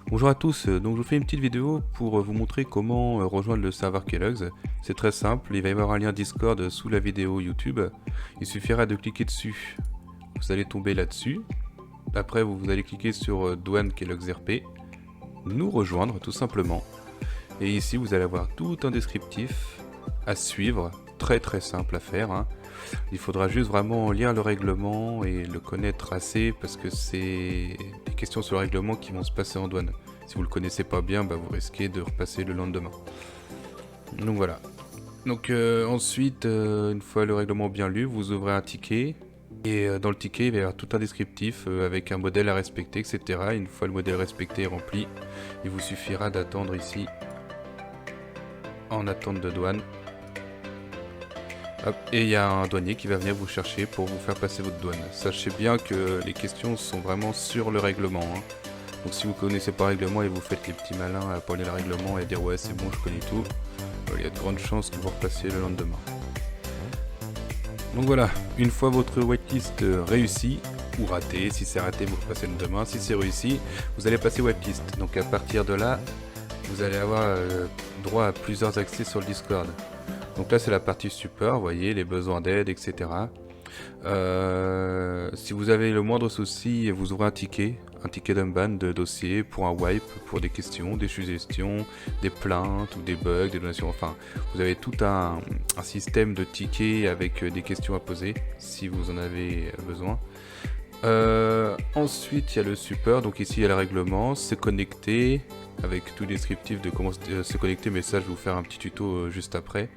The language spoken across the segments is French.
Bonjour à tous, donc je vous fais une petite vidéo pour vous montrer comment rejoindre le serveur Kellogg's. C'est très simple, il va y avoir un lien Discord sous la vidéo YouTube. Il suffira de cliquer dessus. Vous allez tomber là-dessus. Après vous allez cliquer sur Douane Kellogg's RP. Nous rejoindre tout simplement. Et ici vous allez avoir tout un descriptif à suivre. Très simple à faire, hein. Il faudra juste vraiment lire le règlement et le connaître assez parce que c'est des questions sur le règlement qui vont se passer en douane. Si vous le connaissez pas bien, bah, vous risquez de repasser le lendemain. Donc voilà. Donc ensuite, une fois le règlement bien lu, vous ouvrez un ticket. Et dans le ticket, il va y avoir tout un descriptif avec un modèle à respecter, etc. Une fois le modèle respecté et rempli, il vous suffira d'attendre ici en attente de douane. Hop, et il y a un douanier qui va venir vous chercher pour vous faire passer votre douane. Sachez bien que les questions sont vraiment sur le règlement, hein. Donc si vous connaissez pas le règlement et vous faites les petits malins à lire le règlement et à dire ouais c'est bon je connais tout, il y a de grandes chances que vous repassiez le lendemain. Donc voilà, une fois votre whitelist réussi ou raté, si c'est raté vous repassez le lendemain, si c'est réussi vous allez passer whitelist. Donc à partir de là vous allez avoir droit à plusieurs accès sur le Discord. Donc là c'est la partie support, vous voyez, les besoins d'aide, etc. Si vous avez le moindre souci, vous ouvrez un ticket d'unban de dossier pour un wipe, pour des questions, des suggestions, des plaintes ou des bugs, des donations, enfin vous avez tout un système de tickets avec des questions à poser si vous en avez besoin. Ensuite il y a le support, donc ici il y a le règlement, se connecter avec tout descriptif de comment se connecter, mais ça je vais vous faire un petit tuto juste après.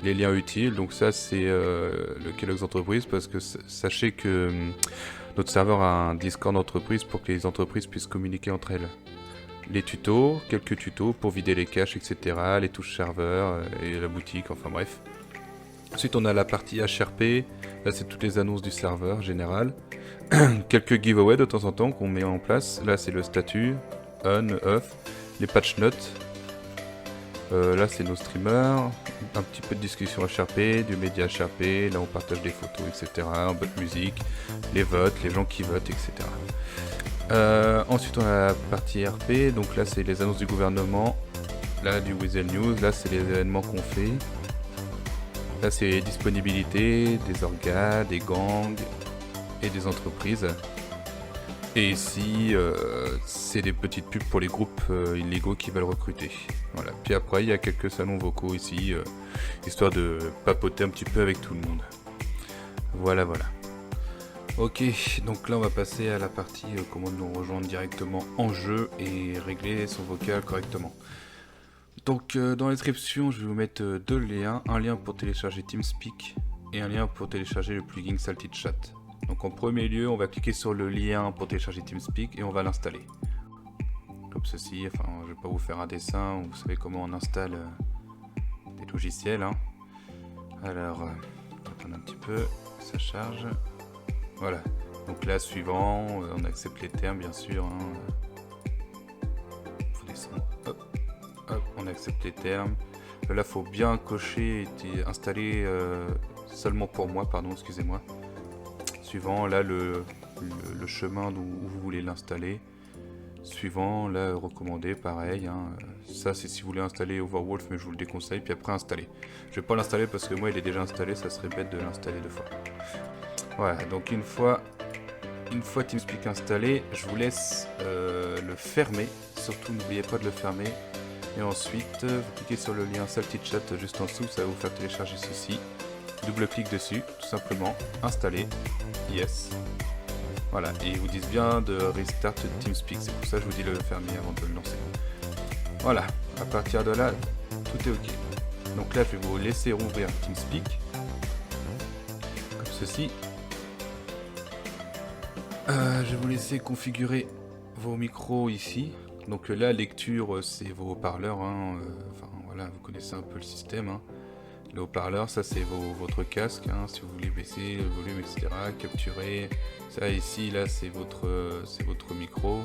Les liens utiles, donc ça c'est le Kellogg's Entreprise parce que sachez que notre serveur a un Discord d'entreprise pour que les entreprises puissent communiquer entre elles. Les tutos, quelques tutos pour vider les caches, etc. Les touches serveur et la boutique, enfin bref. Ensuite on a la partie HRP, là c'est toutes les annonces du serveur général. Quelques giveaways de temps en temps qu'on met en place, là c'est le statut, on, off, les patch notes. Là c'est nos streamers, un petit peu de discussion HRP, du média HRP, là on partage des photos, etc. Un peu de musique, les votes, les gens qui votent, etc. Ensuite on a la partie RP, donc là c'est les annonces du gouvernement, là du Weasel News, là c'est les événements qu'on fait. Là c'est les disponibilités des orgas, des gangs et des entreprises. Et ici, c'est des petites pubs pour les groupes illégaux qui veulent recruter. Voilà. Puis après, il y a quelques salons vocaux ici, histoire de papoter un petit peu avec tout le monde. Voilà. Ok, donc là on va passer à la partie comment nous rejoindre directement en jeu et régler son vocal correctement. Donc dans la description, je vais vous mettre deux liens. Un lien pour télécharger TeamSpeak et un lien pour télécharger le plugin Salty Chat. Donc en premier lieu, on va cliquer sur le lien pour télécharger TeamSpeak et on va l'installer. Comme ceci, enfin je vais pas vous faire un dessin, vous savez comment on installe des logiciels, hein. Alors, on va attendre un petit peu, ça charge. Voilà, donc là suivant, on accepte les termes bien sûr, hein. Faut descendre, hop, on accepte les termes. Là faut bien cocher et installer seulement pour moi, pardon, excusez-moi. Suivant là le chemin où vous voulez l'installer. Suivant là recommandé, pareil, hein. Ça c'est si vous voulez installer Overwolf, mais je vous le déconseille. Puis après installer. Je vais pas l'installer parce que moi il est déjà installé, ça serait bête de l'installer deux fois. Voilà, donc une fois TeamSpeak installé, je vous laisse le fermer. Surtout n'oubliez pas de le fermer. Et ensuite vous cliquez sur le lien Salty Chat juste en dessous, ça va vous faire télécharger ceci. Double-clic dessus, tout simplement, installer, yes. Voilà, et ils vous disent bien de restart TeamSpeak, c'est pour ça que je vous dis de le fermer avant de le lancer. Voilà, à partir de là, tout est ok. Donc là, je vais vous laisser rouvrir TeamSpeak, comme ceci. Je vais vous laisser configurer vos micros ici. Donc là, lecture, c'est vos haut-parleurs, hein. Enfin voilà, vous connaissez un peu le système, hein. Le haut-parleur, ça c'est votre casque, hein, si vous voulez baisser le volume, etc. Capturer. Ça ici, là, c'est votre micro.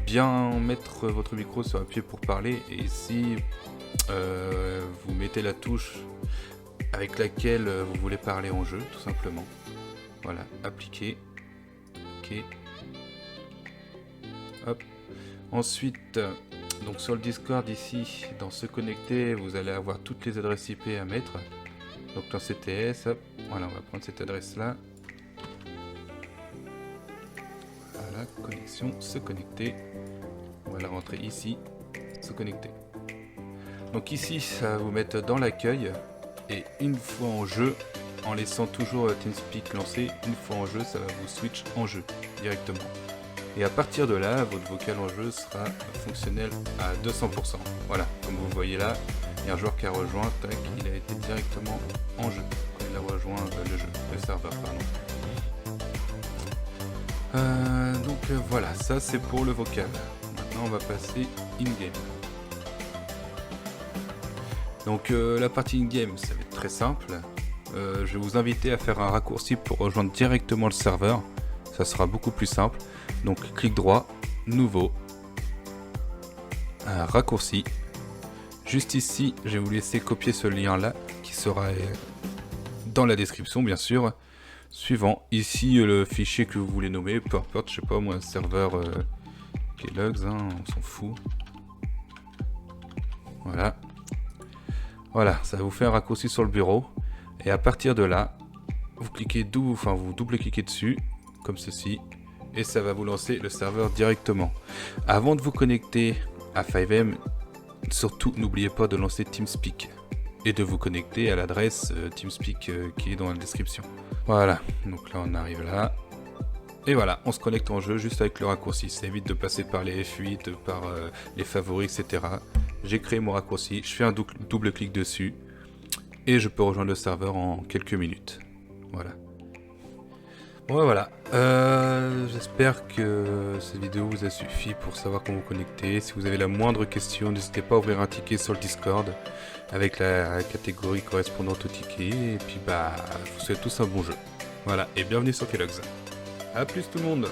Bien mettre votre micro sur appui pour parler. Et ici, vous mettez la touche avec laquelle vous voulez parler en jeu, tout simplement. Voilà, appliquer. Ok. Hop. Ensuite, donc sur le Discord ici, dans se connecter, vous allez avoir toutes les adresses IP à mettre. Donc dans CTS, hop, voilà, on va prendre cette adresse là. Voilà, connexion, se connecter. On va la rentrer ici, se connecter. Donc ici, ça va vous mettre dans l'accueil. Et une fois en jeu, en laissant toujours TeamSpeak lancé, une fois en jeu, ça va vous switch en jeu directement. Et à partir de là, votre vocal en jeu sera fonctionnel à 200%. Voilà, comme vous voyez là, il y a un joueur qui a rejoint, tac, il a été directement en jeu. Il a rejoint le jeu, le serveur, pardon. Voilà, ça c'est pour le vocal. Maintenant on va passer in-game. Donc la partie in-game, ça va être très simple. Je vais vous inviter à faire un raccourci pour rejoindre directement le serveur. Ça sera beaucoup plus simple. Donc clic droit, nouveau, un raccourci. Juste ici, je vais vous laisser copier ce lien là qui sera dans la description bien sûr. Suivant, ici le fichier que vous voulez nommer, peu importe, je sais pas moi, serveur Kellogg's, hein, on s'en fout. Voilà. Voilà, ça va vous faire un raccourci sur le bureau. Et à partir de là, vous cliquez vous double-cliquez dessus, comme ceci, et ça va vous lancer le serveur directement. Avant de vous connecter à FiveM, surtout n'oubliez pas de lancer TeamSpeak et de vous connecter à l'adresse TeamSpeak qui est dans la description. Voilà, donc là on arrive là. Et voilà, on se connecte en jeu juste avec le raccourci. Ça évite de passer par les F8, par les favoris, etc. J'ai créé mon raccourci, je fais un double clic dessus et je peux rejoindre le serveur en quelques minutes. Voilà. Bon, voilà. J'espère que cette vidéo vous a suffi pour savoir comment vous connecter. Si vous avez la moindre question, n'hésitez pas à ouvrir un ticket sur le Discord avec la catégorie correspondante au ticket. Et puis je vous souhaite tous un bon jeu. Voilà, et bienvenue sur Kellogg's. A plus tout le monde!